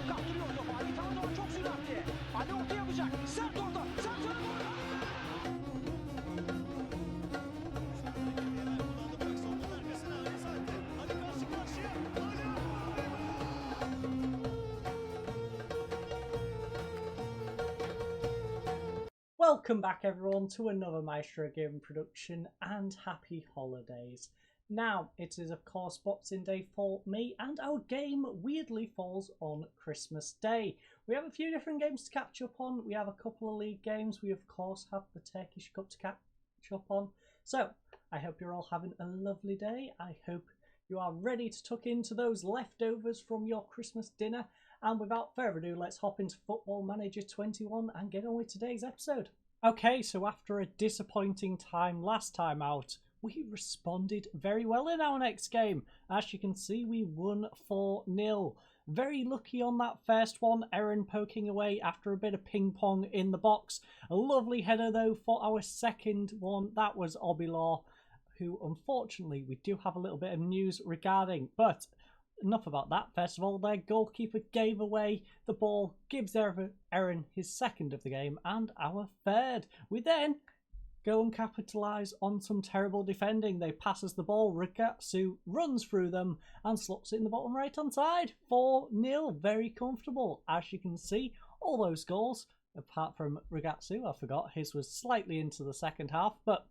Kaptırıyor topu. Ali Tanrı'dan çok süratli. Ali orta yapacak. Sert orta. Sert orta. Welcome back everyone to another Maestro Game production and happy holidays. Now it is of course Boxing Day for me and our game weirdly falls on Christmas Day. We have a few different games to catch up on. We have a couple of league games. We of course have the Turkish Cup to catch up on. So I hope you're all having a lovely day. I hope you are ready to tuck into those leftovers from your Christmas dinner. And without further ado, let's hop into Football Manager 21 and get on with today's episode. Okay, so after a disappointing time last time out, we responded very well in our next game. As you can see, we won 4-0. Very lucky on that first one, Aaron poking away after a bit of ping pong in the box. A lovely header though for our second one, that was Obilaw, who unfortunately we do have a little bit of news regarding, but enough about that. First of all, their goalkeeper gave away the ball, gives Aaron his second of the game and our third. We then go and capitalise on some terrible defending. They pass us the ball, Rigatsu runs through them and slots it in the bottom right hand side. 4-0, very comfortable. As you can see, all those goals, apart from Rigatsu, I forgot, his was slightly into the second half, but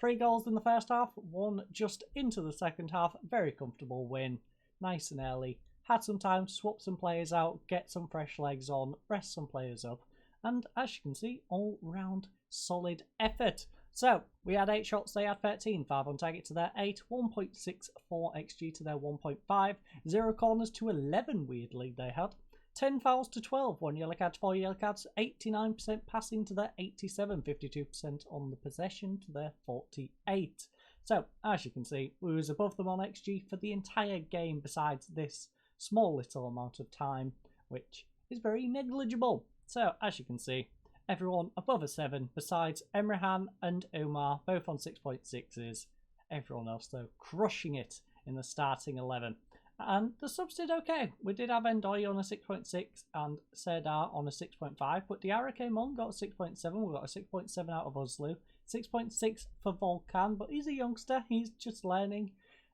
3 goals in the first half, 1 just into the second half. Very comfortable win. Nice and early. Had some time to swap some players out, get some fresh legs on, rest some players up, and as you can see, all round solid effort. So we had 8 shots, they had 13, 5 on target to their 8, 1.64 xG to their 1.5, 0 corners to 11 weirdly they had, 10 fouls to 12, 1 yellow card, 4 yellow cards, 89% passing to their 87, 52% on the possession to their 48. So, as you can see, we was above them on XG for the entire game besides this small little amount of time, which is very negligible. So, as you can see, everyone above a 7 besides Emrehan and Omar, both on 6.6s. Everyone else, though, crushing it in the starting 11. And the subs did okay. We did have Endoy on a 6.6 and Serdar on a 6.5, but Diarra came on, got a 6.7. We got a 6.7 out of Oslu. 6.6 for Volkan, but he's a youngster. He's just learning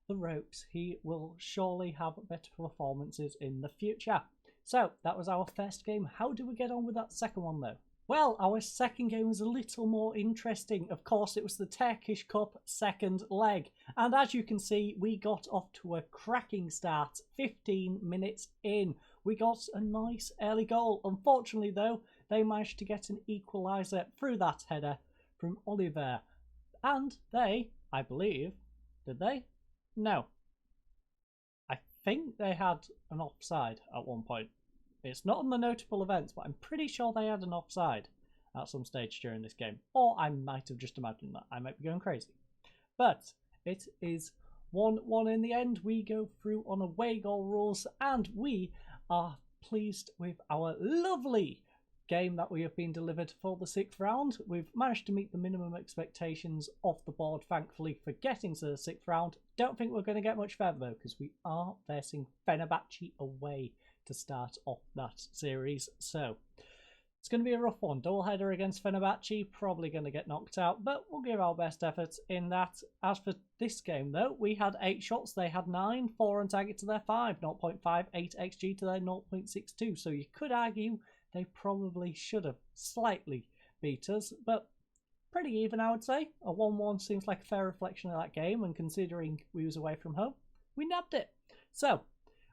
the ropes. He will surely have better performances in the future. So that was our first game. How did we get on with that second one though? Well, our second game was a little more interesting. Of course, it was the Turkish Cup second leg. And as you can see, we got off to a cracking start 15 minutes in. We got a nice early goal. Unfortunately, though, they managed to get an equaliser through that header from Oliver. And they, I believe, did they? No. I think they had an offside at one point. It's not on the notable events, but I'm pretty sure they had an offside at some stage during this game. Or I might have just imagined that. I might be going crazy. But it is 1-1 in the end. We go through on away goal rules and we are pleased with our lovely game that we have been delivered for the 6th round. We've managed to meet the minimum expectations off the board, thankfully, for getting to the 6th round. Don't think we're going to get much further though, because we are facing Fenerbahce away to start off that series. So it's going to be a rough one. Double header against Fenerbahce, probably going to get knocked out, but we'll give our best efforts in that. As for this game though, we had 8 shots, they had 9, 4 on target to their 5, 0.58 xG to their 0.62. So you could argue they probably should have slightly beat us, but pretty even I would say. A 1-1 seems like a fair reflection of that game, and considering we was away from home, we nabbed it. So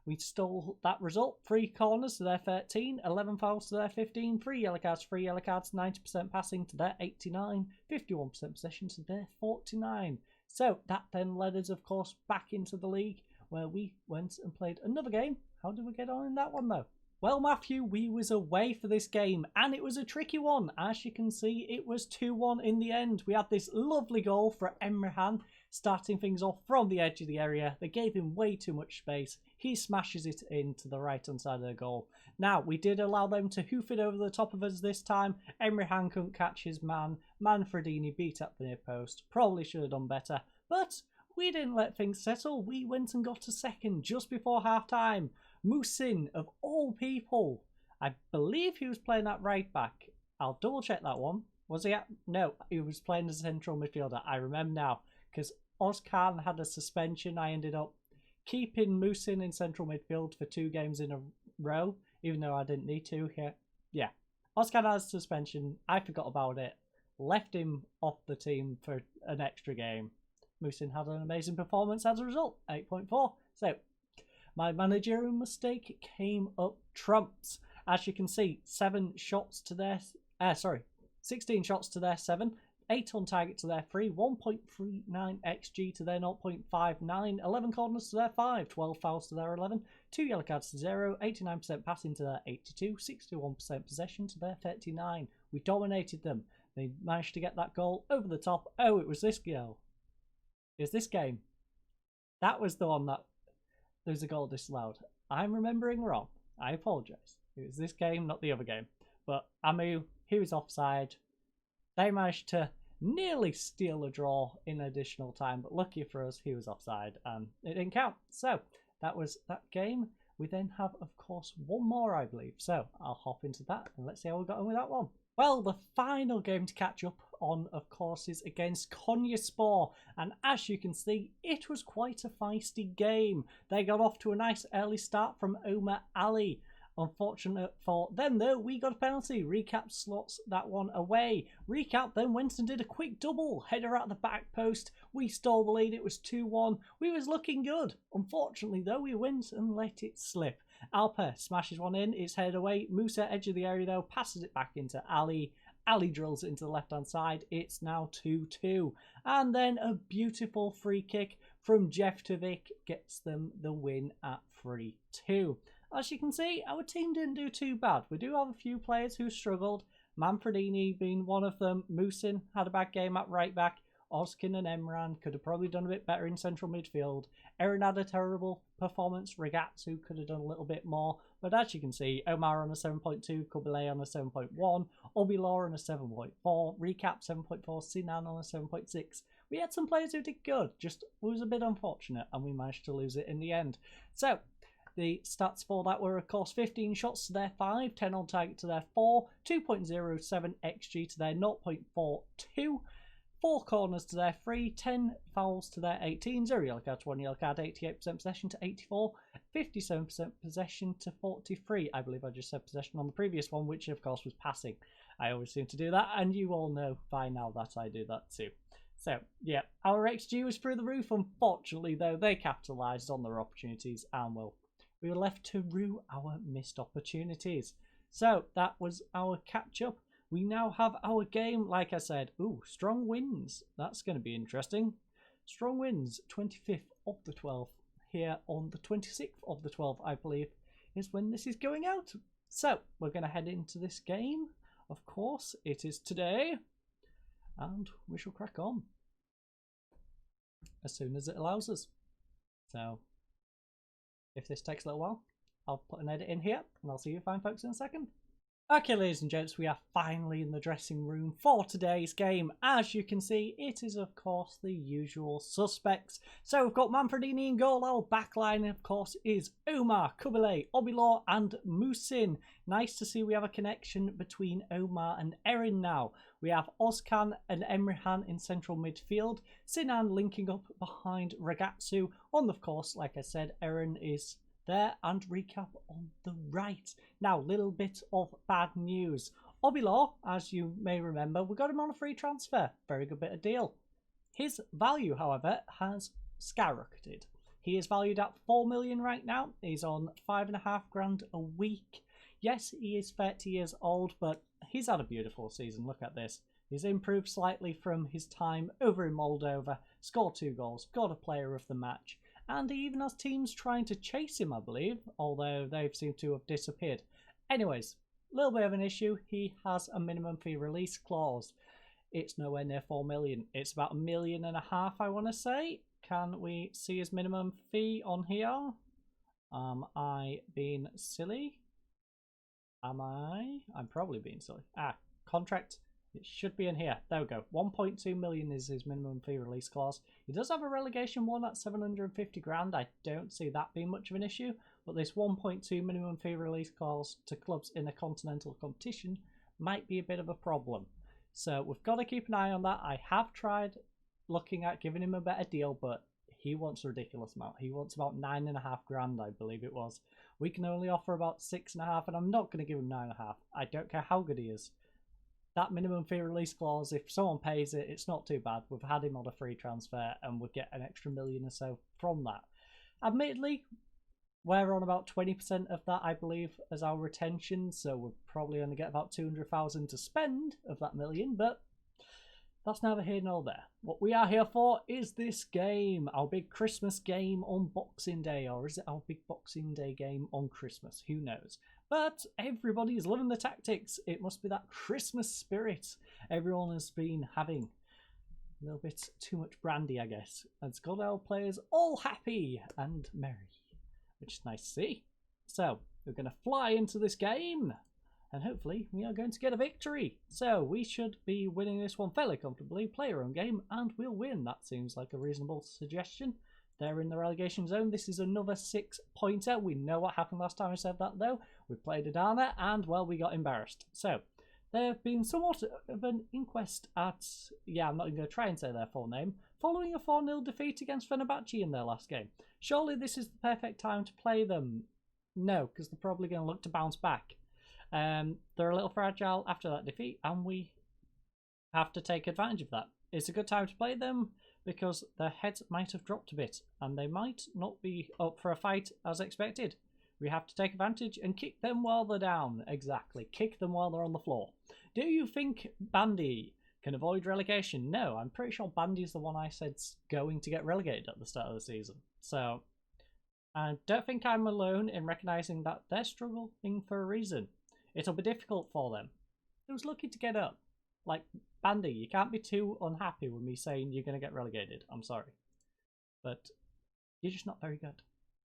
we stole that result. 3 corners to their 13, 11 fouls to their 15, 3 yellow cards, 90% passing to their 89, 51% possession to their 49. So that then led us, of course, back into the league, where we went and played another game. How did we get on in that one though? Well, Matthew, we was away for this game, and it was a tricky one. As you can see, it was 2-1 in the end. We had this lovely goal for Emrehan, starting things off from the edge of the area. They gave him way too much space. He smashes it into the right-hand side of the goal. Now, we did allow them to hoof it over the top of us this time. Emrehan couldn't catch his man. Manfredini beat up the near post. Probably should have done better, but we didn't let things settle. We went and got a second just before half-time. Musin, of all people. I believe he was playing at right back. I'll double check that one. Was he at? No, he was playing as a central midfielder. I remember now, because Özkan had a suspension. I ended up keeping Musin in central midfield for 2 games in a row, even though I didn't need to. Yeah. Özkan has a suspension. I forgot about it. Left him off the team for an extra game. Musin had an amazing performance as a result, 8.4. So, my managerial mistake came up trumps. As you can see, 16 shots to their 7, 8 on target to their 3, 1.39 xG to their 0.59, 11 corners to their 5, 12 fouls to their 11, 2 yellow cards to 0, 89% passing to their 82, 61% possession to their 39. We dominated them. They managed to get that goal over the top. Oh, it was this goal. It was this game. That was the one that there was a goal disallowed. I'm remembering wrong. I apologise. It was this game, not the other game. But Amu, he was offside. They managed to nearly steal a draw in additional time, but lucky for us, he was offside and it didn't count. So that was that game. We then have, of course, one more, I believe. So I'll hop into that and let's see how we got on with that one. Well, the final game to catch up on, of course, is against Konyaspor, and as you can see, it was quite a feisty game. They got off to a nice early start from Omar Ali. Unfortunate for them, though, we got a penalty. Recap slots that one away. Recap then went and did a quick double. Header at the back post. We stole the lead. It was 2-1. We was looking good. Unfortunately, though, we went and let it slip. Alper smashes one in. It's headed away. Musa, edge of the area, though, passes it back into Ali. Ali drills it into the left-hand side. It's now 2-2. And then a beautiful free kick from Jeftovic gets them the win at 3-2. As you can see, our team didn't do too bad. We do have a few players who struggled. Manfredini being one of them. Musin had a bad game at right back. Oskin and Emran could have probably done a bit better in central midfield. Erin had a terrible performance. Regatsu could have done a little bit more. But as you can see, Omar on a 7.2, Kubile on a 7.1, Obilor on a 7.4, Recap 7.4, Sinan on a 7.6. We had some players who did good, just was a bit unfortunate, and we managed to lose it in the end. So, the stats for that were, of course, 15 shots to their 5, 10 on target to their 4, 2.07 xG to their 0.42, 4 corners to their 3, 10 fouls to their 18, 0 yellow card to 1 yellow card, 88% possession to 84, 57% possession to 43. I believe I just said possession on the previous one, which of course was passing. I always seem to do that, and you all know by now that I do that too. So, yeah, our XG was through the roof. Unfortunately, though, they capitalised on their opportunities and we were left to rue our missed opportunities. So, that was our catch-up. We now have our game, like I said. Ooh, strong wins. That's going to be interesting. Strong wins, 25th of the 12th. Here on the 26th of the 12th, I believe, is when this is going out. So, we're going to head into this game. Of course, it is today. And we shall crack on as soon as it allows us. So, if this takes a little while, I'll put an edit in here and I'll see you fine folks in a second. Okay, ladies and gents, we are finally in the dressing room for today's game. As you can see, it is, of course, the usual suspects. So we've got Manfredini in goal. Our backline, of course, is Omar, Kubile, Obilor and Musin. Nice to see we have a connection between Omar and Erin now. We have Özkan and Emrehan in central midfield. Sinan linking up behind Regatsu. On, of course, like I said, Erin is there and Recap on the right. Now, little bit of bad news. Obilor, as you may remember, we got him on a free transfer. Very good bit of deal. His value, however, has skyrocketed. He is valued at 4 million right now. He's on $5,500 a week. Yes, he is 30 years old, but he's had a beautiful season. Look at this. He's improved slightly from his time over in Moldova. Scored 2 goals. Got a player of the match. And he even has teams trying to chase him, I believe, although they've seemed to have disappeared. Anyways, a little bit of an issue. He has a minimum fee release clause. It's nowhere near 4 million. It's about $1.5 million, I want to say. Can we see his minimum fee on here? Am I being silly? Am I? I'm probably being silly. Contract. It should be in here. There we go. 1.2 million is his minimum fee release clause. He does have a relegation one at 750 grand. I don't see that being much of an issue. but this 1.2 minimum fee release clause to clubs in a continental competition might be a bit of a problem. So we've got to keep an eye on that. I have tried looking at giving him a better deal, but he wants a ridiculous amount. He wants about 9.5 grand, I believe it was. We can only offer about 6.5, and I'm not going to give him 9.5. I don't care how good he is. That minimum fee release clause, if someone pays it, it's not too bad. We've had him on a free transfer, and we'll get an extra million or so from that. Admittedly, we're on about 20% of that, I believe, as our retention, so we'll probably only get about 200,000 to spend of that million, but that's neither here nor there. What we are here for is this game, our big Christmas game on Boxing Day, or is it our big Boxing Day game on Christmas? Who knows? But everybody is loving the tactics. It must be that Christmas spirit. Everyone has been having a little bit too much brandy, I guess. And it's got our players all happy and merry, which is nice to see. So, we're going to fly into this game, and hopefully we are going to get a victory. So, we should be winning this one fairly comfortably. Play our own game, and we'll win. That seems like a reasonable suggestion. They're in the relegation zone. This is another 6-pointer. We know what happened last time I said that, though. We played Adana, and, well, we got embarrassed. So, there have been somewhat of an inquest at... Yeah, I'm not even going to try and say their full name. Following a 4-0 defeat against Fenerbahce in their last game. Surely this is the perfect time to play them. No, because they're probably going to look to bounce back. They're a little fragile after that defeat, and we have to take advantage of that. It's a good time to play them because their heads might have dropped a bit, and they might not be up for a fight as expected. We have to take advantage and kick them while they're down. Exactly, kick them while they're on the floor. Do you think Bandy can avoid relegation? No, I'm pretty sure Bandy's the one I said's going to get relegated at the start of the season. So, I don't think I'm alone in recognising that they're struggling for a reason. It'll be difficult for them. Who's looking to get up? Like, Bandy, you can't be too unhappy with me saying you're going to get relegated. I'm sorry. But you're just not very good.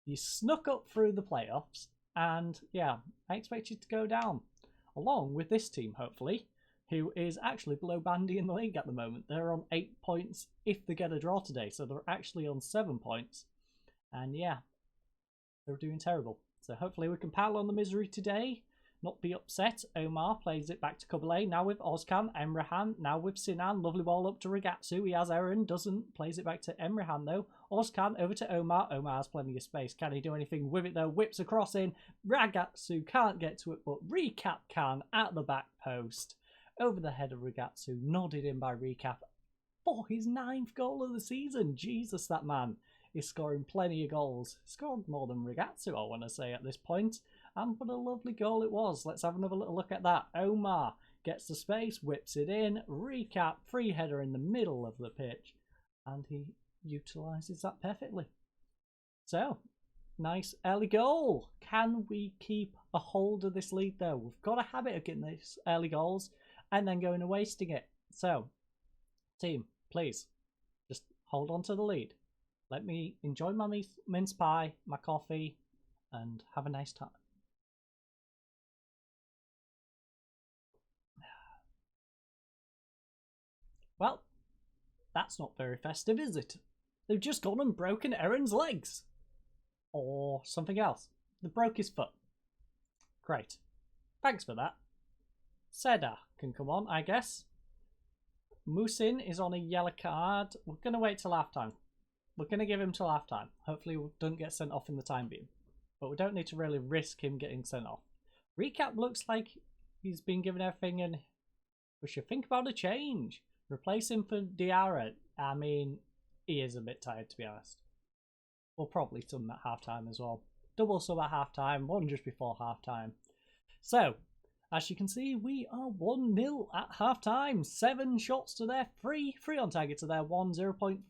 You snuck up through the playoffs, and yeah, I expect you to go down. Along with this team, hopefully, who is actually below Bandy in the league at the moment. They're on 8 points if they get a draw today, so they're actually on 7 points. And yeah, they're doing terrible. So hopefully we can pile on the misery today, not be upset. Omar plays it back to Kubilay, now with Ozkan, Emrehan, now with Sinan, lovely ball up to Rigatsu, he has Aaron, doesn't, plays it back to Emrehan though, Ozkan over to Omar, Omar has plenty of space, can he do anything with it though, whips across in, Rigatsu can't get to it, but Recap can at the back post, over the head of Rigatsu, nodded in by Recap, for his 9th goal of the season. Jesus, that man is scoring plenty of goals, scored more than Rigatsu I want to say at this point. And what a lovely goal it was. Let's have another little look at that. Omar gets the space, whips it in. Recap, free header in the middle of the pitch. And he utilises that perfectly. So, nice early goal. Can we keep a hold of this lead though? We've got a habit of getting these early goals and then going and wasting it. So, team, please, just hold on to the lead. Let me enjoy my mince pie, my coffee, and have a nice time. Well, that's not very festive, is it? They've just gone and broken Aaron's legs. Or something else. They broke his foot. Great. Thanks for that. Seda can come on, I guess. Musin is on a yellow card. We're going to wait till half-time. We're going to give him till half-time. Hopefully we don't get sent off in the time being. But we don't need to really risk him getting sent off. Recap looks like he's been given everything and we should think about a change. Replace him for Diarra. I mean, he is a bit tired to be honest. We'll probably sub him at half-time as well. Double sub at half-time, one just before half-time. So, as you can see, we are 1-0 at half-time. 7 shots to their 3, 3 on target to their 1, 0.52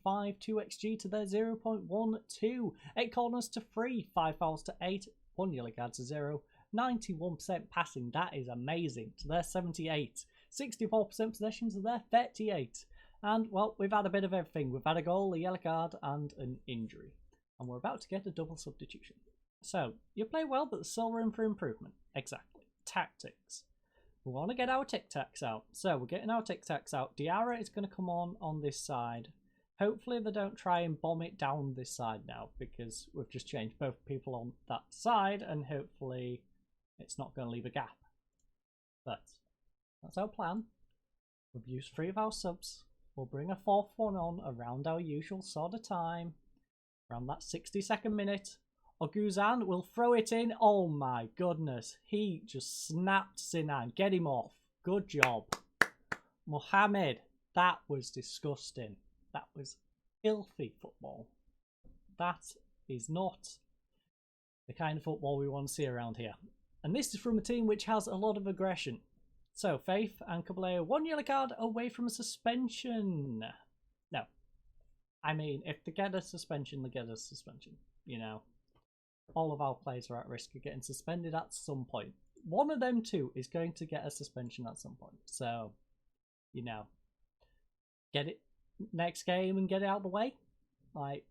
XG to their 0.12, 8 corners to 3, 5 fouls to 8, 1 yellow card to 0, 91% passing, that is amazing, to their 78, 64% possession to their 38. And, well, we've had a bit of everything. We've had a goal, a yellow card, and an injury. And we're about to get a double substitution. So, you play well, but there's still room for improvement. Exactly. Tactics. We want to get our tic-tacs out. So, we're getting our tic-tacs out. Diarra is going to come on this side. Hopefully they don't try and bomb it down this side now, because we've just changed both people on that side, and hopefully it's not going to leave a gap. But that's our plan. We've used 3 of our subs. We'll bring a 4th one on around our usual sort of time. Around that 60-second minute. Oguzhan will throw it in. Oh my goodness. He just snapped Sinan. Get him off. Good job. Mohamed. That was disgusting. That was filthy football. That is not the kind of football we want to see around here. And this is from a team which has a lot of aggression. So, Faith and Caballero, 1 yellow card away from a suspension. No. I mean, if they get a suspension, they get a suspension. You know, all of our players are at risk of getting suspended at some point. One of them two is going to get a suspension at some point. So, you know, get it next game and get it out of the way. Like,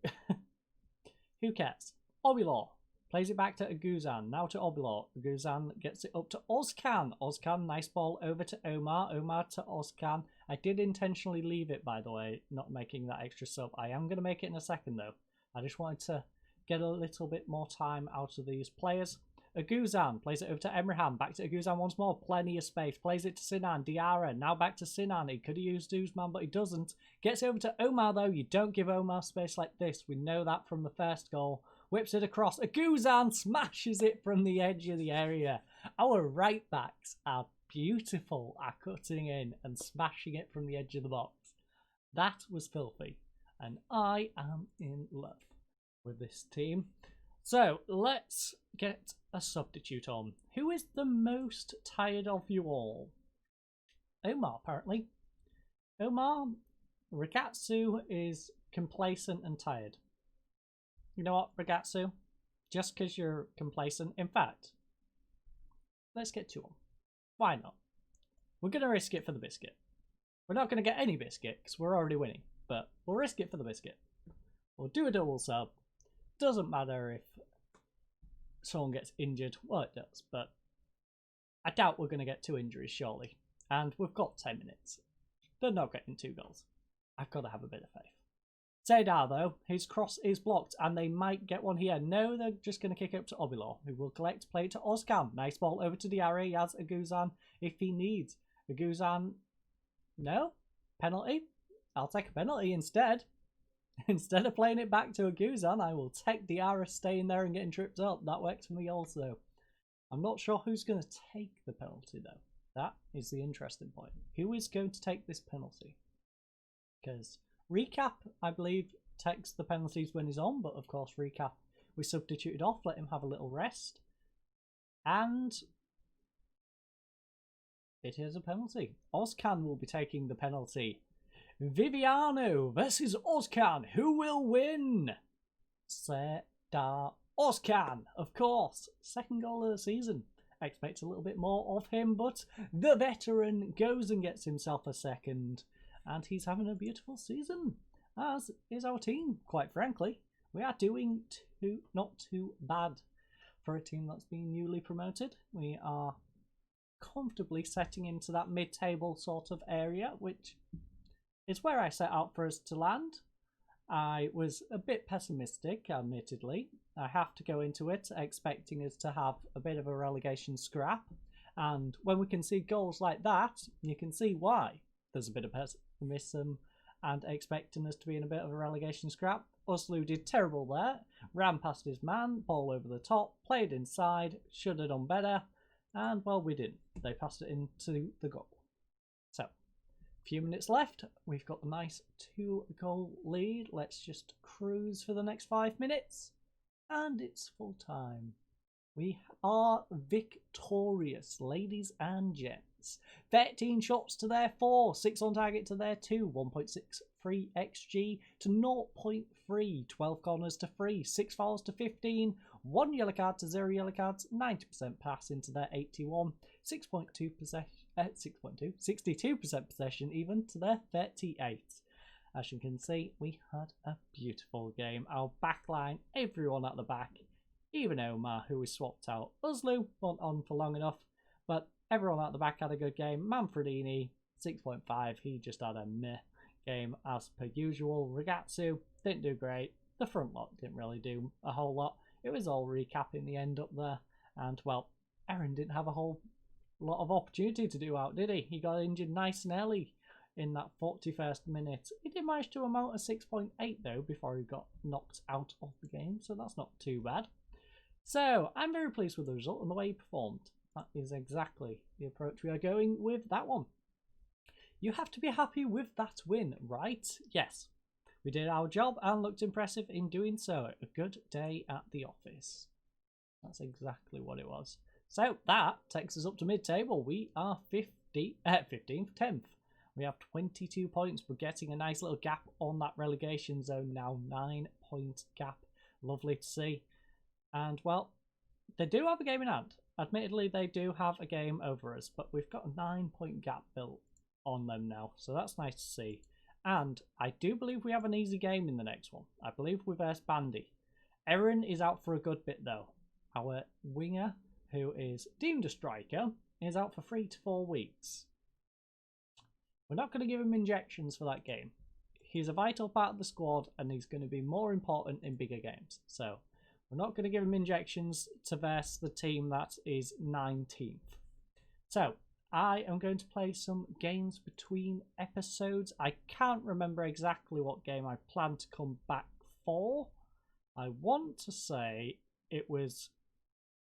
who cares? Obilor plays it back to Oguzhan. Now to Obilor. Oguzhan gets it up to Ozcan. Ozcan, nice ball over to Omar. Omar to Ozcan. I did intentionally leave it, by the way, not making that extra sub. I am going to make it in a second, though. I just wanted to get a little bit more time out of these players. Oguzhan plays it over to Emraham. Back to Oguzhan once more. Plenty of space. Plays it to Sinan. Diarra. Now back to Sinan. He could have used Uzman, but he doesn't. Gets over to Omar, though. You don't give Omar space like this. We know that from the first goal. Whips it across. Oguzhan smashes it from the edge of the area. Our right backs are beautiful at cutting in and smashing it from the edge of the box. That was filthy. And I am in love with this team. So let's get a substitute on. Who is the most tired of you all? Omar, apparently. Omar, Ragazzu is complacent and tired. You know what, Ragazzu? Just because you're complacent. In fact, let's get 2 on. Why not? We're going to risk it for the biscuit. We're not going to get any biscuit because we're already winning. But we'll risk it for the biscuit. We'll do a double sub. Doesn't matter if someone gets injured. Well, it does. But I doubt we're going to get 2 injuries, surely. And we've got 10 minutes. They're not getting 2 goals. I've got to have a bit of faith. Seydar, though, his cross is blocked, and they might get one here. No, they're just going to kick it up to Obilor, who will collect, play it to Ozcan. Nice ball over to Diarra. He has Oguzhan if he needs. Oguzhan, no? Penalty? I'll take a penalty instead. Instead of playing it back to Oguzhan, I will take Diarra staying there and getting tripped up. That works for me also. I'm not sure who's going to take the penalty, though. That is the interesting point. Who is going to take this penalty? Because Recap, I believe, takes the penalties when he's on, but of course Recap we substituted off, let him have a little rest. And it is a penalty. Ozcan will be taking the penalty. Viviano versus Ozcan. Who will win? Seydar Ozcan, of course. 2nd goal of the season. I expect a little bit more of him, but the veteran goes and gets himself a 2nd. And he's having a beautiful season, as is our team, quite frankly. We are doing not too bad for a team that's been newly promoted. We are comfortably setting into that mid-table sort of area, which is where I set out for us to land. I was a bit pessimistic, admittedly. I have to go into it expecting us to have a bit of a relegation scrap. And when we can see goals like that, you can see why there's a bit of pessimism and expecting us to be in a bit of a relegation scrap. Uslu did terrible there. Ran past his man, ball over the top, played inside, should have done better. And, well, we didn't. They passed it into the goal. So, a few minutes left. We've got a nice 2-goal lead. Let's just cruise for the next 5 minutes. And it's full time. We are victorious, ladies and gents. 13 shots to their 4, 6 on target to their 2, 1.63 XG to 0.3, 12 corners to 3, 6 fouls to 15, 1 yellow card to 0 yellow cards, 90% pass into their 81, 6.2 possession, 62% possession even to their 38. As you can see, we had a beautiful game. Our backline, everyone at the back, even Omar, who was swapped out. Uslu wasn't on for long enough, but everyone at the back had a good game. Manfredini, 6.5, he just had a meh game as per usual. Ragazzu didn't do great. The front lot didn't really do a whole lot. It was all recapping the end up there. And, well, Aaron didn't have a whole lot of opportunity to do out, did he? He got injured nice and early in that 41st minute. He did manage to amount a 6.8 though before he got knocked out of the game, so that's not too bad. So I'm very pleased with the result and the way he performed. That is exactly the approach we are going with that one. You have to be happy with that win, right? Yes. We did our job and looked impressive in doing so. A good day at the office. That's exactly what it was. So that takes us up to mid-table. We are 15th, 10th. We have 22 points. We're getting a nice little gap on that relegation zone now. 9-point gap. Lovely to see. And, well, they do have a game in hand. Admittedly, they do have a game over us, but we've got a 9-point gap built on them now. So that's nice to see. And I do believe we have an easy game in the next one. I believe we verse Bandy. Erin is out for a good bit, though. Our winger, who is deemed a striker, is out for 3 to 4 weeks. We're not going to give him injections for that game. He's a vital part of the squad and he's going to be more important in bigger games. So we're not going to give him injections to verse the team that is 19th. So I am going to play some games between episodes. I can't remember exactly what game I plan to come back for. I want to say it was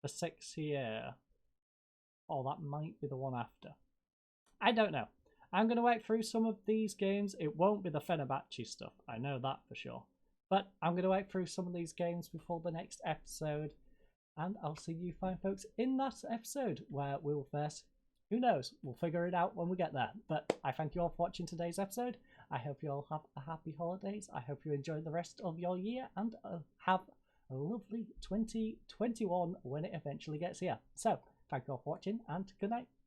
the 6th year. Oh, that might be the one after. I don't know. I'm going to wait through some of these games. It won't be the Fenerbahce stuff. I know that for sure. But I'm going to wait through some of these games before the next episode. And I'll see you fine folks in that episode where we'll first... Who knows? We'll figure it out when we get there. But I thank you all for watching today's episode. I hope you all have a happy holidays. I hope you enjoy the rest of your year and have a lovely 2021 when it eventually gets here. So, thank you all for watching and good night.